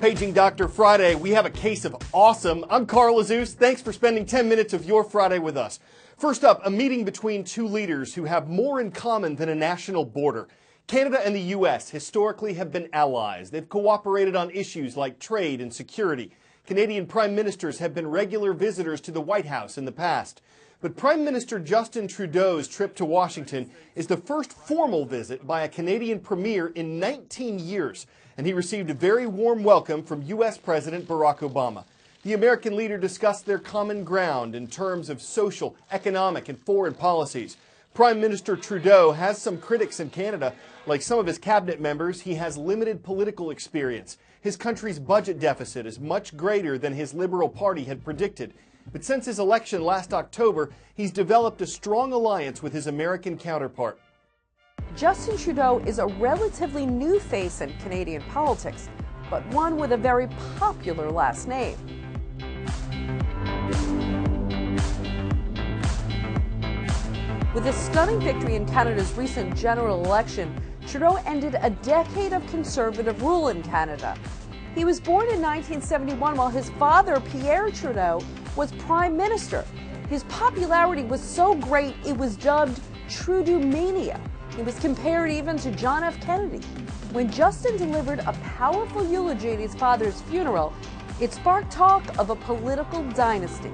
Paging Dr. Friday, we have a case of awesome. I'm Carl Azus. Thanks for spending 10 minutes of your Friday with us. First up, a meeting between two leaders who have more in common than a national border. Canada and the U.S. historically have been allies. They've cooperated on issues like trade and security. Canadian prime ministers have been regular visitors to the White House in the past. But Prime Minister Justin Trudeau's trip to Washington is the first formal visit by a Canadian premier in 19 years, and he received a very warm welcome from U.S. President Barack Obama. The American leader discussed their common ground in terms of social, economic, and foreign policies. Prime Minister Trudeau has some critics in Canada. Like some of his cabinet members, he has limited political experience. His country's budget deficit is much greater than his Liberal Party had predicted. But since his election last October, he's developed a strong alliance with his American counterpart. Justin Trudeau is a relatively new face in Canadian politics, but one with a very popular last name. With a stunning victory in Canada's recent general election, Trudeau ended a decade of conservative rule in Canada. He was born in 1971 while his father, Pierre Trudeau, was prime minister. His popularity was so great it was dubbed Trudeau-mania. He was compared even to John F. Kennedy. When Justin delivered a powerful eulogy at his father's funeral, it sparked talk of a political dynasty.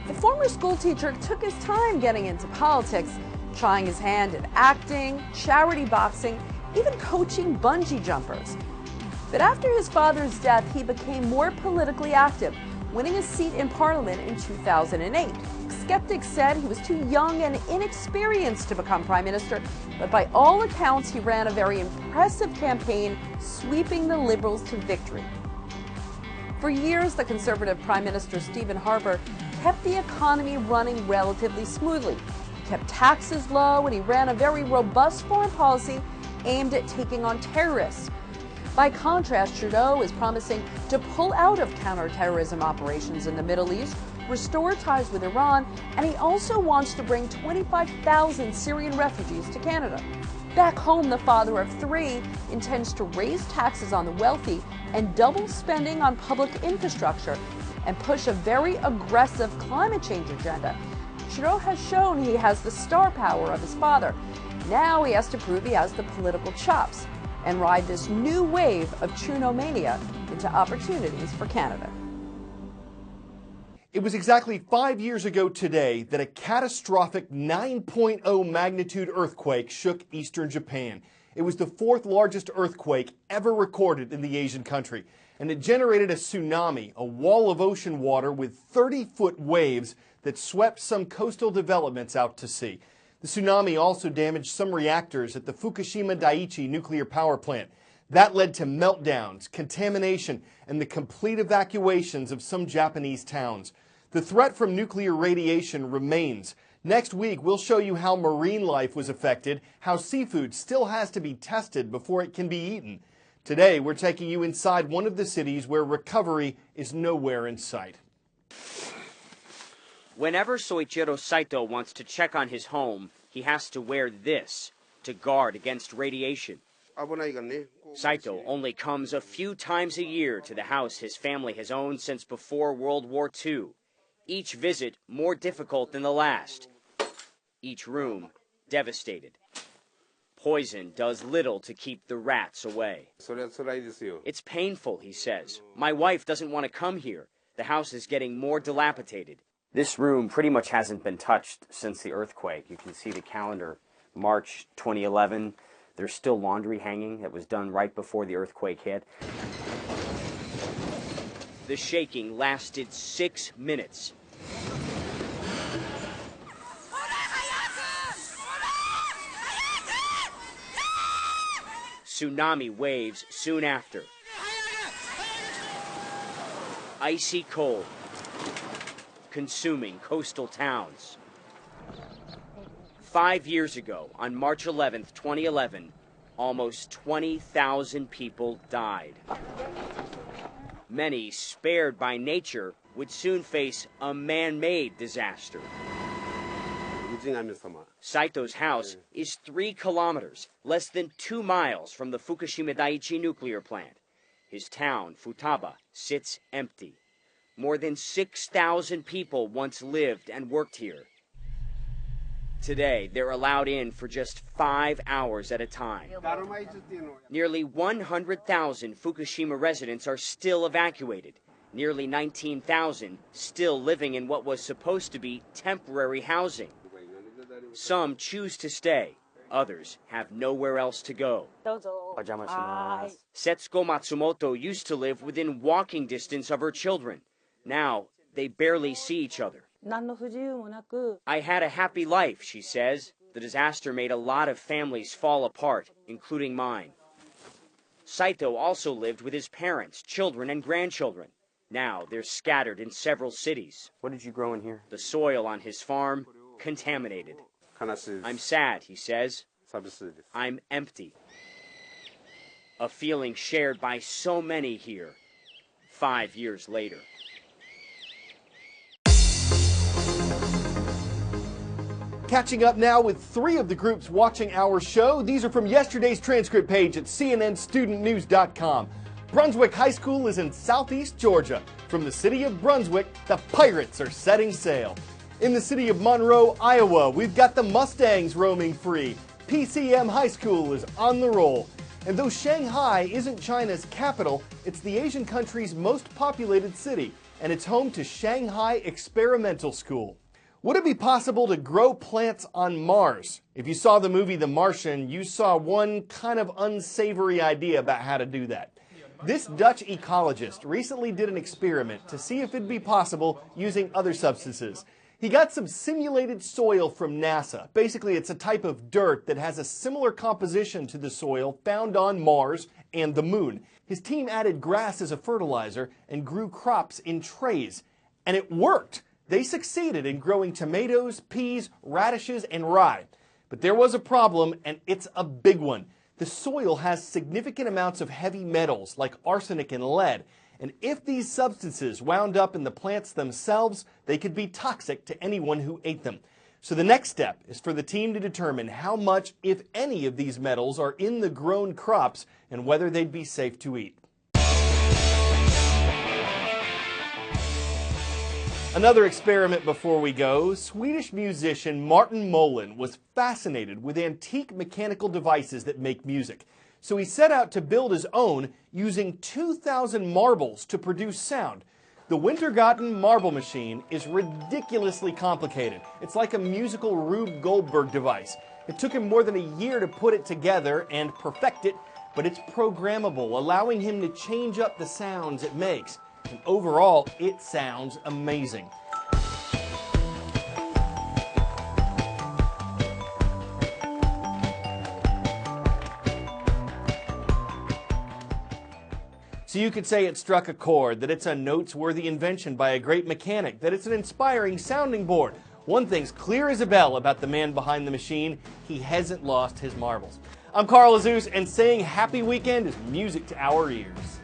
The former schoolteacher took his time getting into politics, trying his hand at acting, charity boxing, even coaching bungee jumpers. But after his father's death, he became more politically active, winning a seat in Parliament in 2008. Skeptics said he was too young and inexperienced to become prime minister, but by all accounts, he ran a very impressive campaign, sweeping the Liberals to victory. For years, the Conservative Prime Minister Stephen Harper kept the economy running relatively smoothly. He kept taxes low, and he ran a very robust foreign policy aimed at taking on terrorists. By contrast, Trudeau is promising to pull out of counterterrorism operations in the Middle East, restore ties with Iran, and he also wants to bring 25,000 Syrian refugees to Canada. Back home, the father of three intends to raise taxes on the wealthy and double spending on public infrastructure and push a very aggressive climate change agenda. Trudeau has shown he has the star power of his father. Now he has to prove he has the political chops and ride this new wave of Trudeau-mania into opportunities for Canada. It was exactly 5 years ago today that a catastrophic 9.0 magnitude earthquake shook eastern Japan. It was the fourth largest earthquake ever recorded in the Asian country, and it generated a tsunami, a wall of ocean water with 30-foot waves that swept some coastal developments out to sea. The tsunami also damaged some reactors at the Fukushima Daiichi nuclear power plant. That led to meltdowns, contamination, and the complete evacuations of some Japanese towns. The threat from nuclear radiation remains. Next week, we'll show you how marine life was affected, how seafood still has to be tested before it can be eaten. Today, we're taking you inside one of the cities where recovery is nowhere in sight. Whenever Soichiro Saito wants to check on his home, he has to wear this to guard against radiation. Saito only comes a few times a year to the house his family has owned since before World War II. Each visit more difficult than the last. Each room devastated. Poison does little to keep the rats away. It's painful, he says. My wife doesn't want to come here. The house is getting more dilapidated. This room pretty much hasn't been touched since the earthquake. You can see the calendar, March 2011. There's still laundry hanging that was done right before the earthquake hit. The shaking lasted 6 minutes. Tsunami waves soon after. Icy cold, consuming coastal towns. 5 years ago, on March 11th, 2011, almost 20,000 people died. Many, spared by nature, would soon face a man-made disaster. Saito's house is 3 kilometers, less than 2 miles from the Fukushima Daiichi nuclear plant. his town, Futaba, sits empty. More than 6,000 people once lived and worked here. Today, they're allowed in for just 5 hours at a time. Nearly 100,000 Fukushima residents are still evacuated. Nearly 19,000 still living in what was supposed to be temporary housing. Some choose to stay. Others have nowhere else to go. Setsuko Matsumoto used to live within walking distance of her children. Now, they barely see each other. I had a happy life, she says. The disaster made a lot of families fall apart, including mine. Saito also lived with his parents, children, and grandchildren. Now, they're scattered in several cities. What did you grow in here? The soil on his farm, contaminated. I'm sad, he says. I'm empty. A feeling shared by so many here, 5 years later. Catching up now with 3 of the groups watching our show. These are from yesterday's transcript page at cnnstudentnews.com. Brunswick High School is in southeast Georgia. From the city of Brunswick, the Pirates are setting sail. In the city of Monroe, Iowa, we've got the Mustangs roaming free. PCM High School is on the roll. And though Shanghai isn't China's capital, it's the Asian country's most populated city, and it's home to Shanghai Experimental School. Would it be possible to grow plants on Mars? If you saw the movie The Martian, you saw one kind of unsavory idea about how to do that. This Dutch ecologist recently did an experiment to see if it'd be possible using other substances. He got some simulated soil from NASA. Basically, it's a type of dirt that has a similar composition to the soil found on Mars and the Moon. His team added grass as a fertilizer and grew crops in trays. And it worked! They succeeded in growing tomatoes, peas, radishes, and rye. But there was a problem, and it's a big one. The soil has significant amounts of heavy metals like arsenic and lead. And if these substances wound up in the plants themselves, they could be toxic to anyone who ate them. So the next step is for the team to determine how much, if any, of these metals are in the grown crops and whether they'd be safe to eat. Another experiment before we go. Swedish musician Martin Molin was fascinated with antique mechanical devices that make music. So he set out to build his own using 2,000 marbles to produce sound. The Wintergatan marble machine is ridiculously complicated. It's like a musical Rube Goldberg device. It took him more than a year to put it together and perfect it, but it's programmable, allowing him to change up the sounds it makes. And overall, it sounds amazing. So you could say it struck a chord, that it's a noteworthy invention by a great mechanic, that it's an inspiring sounding board. One thing's clear as a bell about the man behind the machine: he hasn't lost his marbles. I'm Carl Azus, and saying happy weekend is music to our ears.